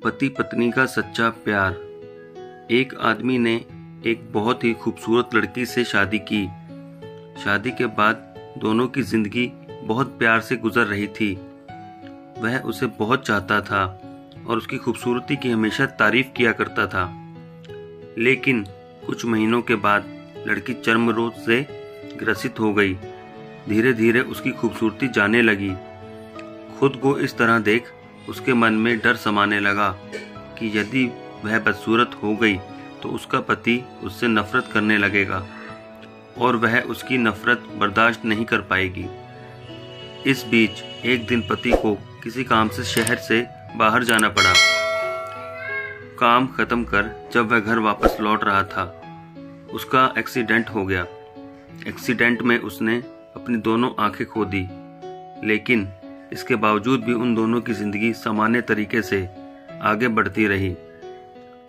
पति पत्नी का सच्चा प्यार। एक आदमी ने एक बहुत ही खूबसूरत लड़की से शादी की। शादी के बाद दोनों की जिंदगी बहुत प्यार से गुजर रही थी। वह उसे बहुत चाहता था और उसकी खूबसूरती की हमेशा तारीफ किया करता था। लेकिन कुछ महीनों के बाद लड़की चर्म रोग से ग्रसित हो गई। धीरे धीरे उसकी खूबसूरती जाने लगी। खुद को इस तरह देख उसके मन में डर समाने लगा कि यदि वह बदसूरत हो गई तो उसका पति उससे नफरत करने लगेगा और वह उसकी नफरत बर्दाश्त नहीं कर पाएगी। इस बीच एक दिन पति को किसी काम से शहर से बाहर जाना पड़ा। काम खत्म कर जब वह घर वापस लौट रहा था, उसका एक्सीडेंट हो गया। एक्सीडेंट में उसने अपनी दोनों आंखें खो दी, लेकिन इसके बावजूद भी उन दोनों की जिंदगी सामान्य तरीके से आगे बढ़ती रही।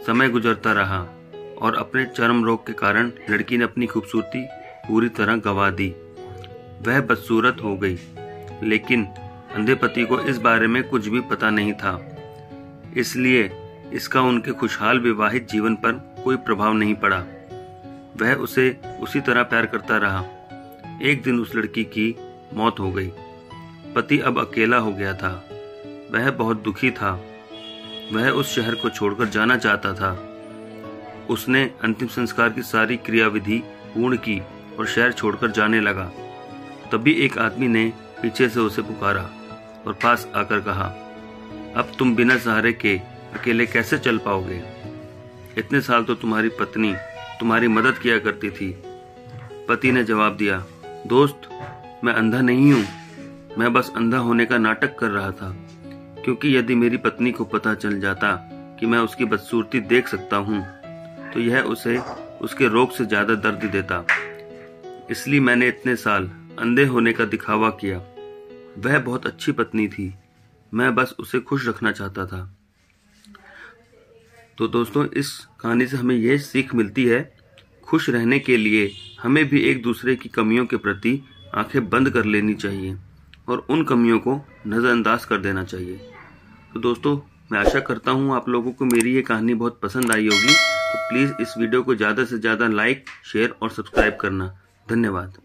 समय गुजरता रहा और अपने चर्म रोग के कारण लड़की ने अपनी खूबसूरती पूरी तरह गंवा दी। वह बदसूरत हो गई, लेकिन अंधे पति को इस बारे में कुछ भी पता नहीं था, इसलिए इसका उनके खुशहाल विवाहित जीवन पर कोई प्रभाव नहीं पड़ा। वह उसे उसी तरह प्यार करता रहा। एक दिन उस लड़की की मौत हो गई। पति अब अकेला हो गया था। वह बहुत दुखी था। वह उस शहर को छोड़कर जाना चाहता था। उसने अंतिम संस्कार की सारी क्रियाविधि पूर्ण की और शहर छोड़कर जाने लगा। तभी एक आदमी ने पीछे से उसे पुकारा और पास आकर कहा, अब तुम बिना सहारे के अकेले कैसे चल पाओगे? इतने साल तो तुम्हारी पत्नी तुम्हारी मदद किया करती थी। पति ने जवाब दिया, दोस्त, मैं अंधा नहीं हूँ। मैं बस अंधा होने का नाटक कर रहा था, क्योंकि यदि मेरी पत्नी को पता चल जाता कि मैं उसकी बदसूरती देख सकता हूँ तो यह उसे उसके रोग से ज्यादा दर्द देता। इसलिए मैंने इतने साल अंधे होने का दिखावा किया। वह बहुत अच्छी पत्नी थी। मैं बस उसे खुश रखना चाहता था। तो दोस्तों, इस कहानी से हमें यह सीख मिलती है, खुश रहने के लिए हमें भी एक दूसरे की कमियों के प्रति आंखें बंद कर लेनी चाहिए और उन कमियों को नज़रअंदाज कर देना चाहिए। तो दोस्तों, मैं आशा करता हूँ आप लोगों को मेरी ये कहानी बहुत पसंद आई होगी। तो प्लीज़ इस वीडियो को ज़्यादा से ज़्यादा लाइक, शेयर और सब्सक्राइब करना। धन्यवाद।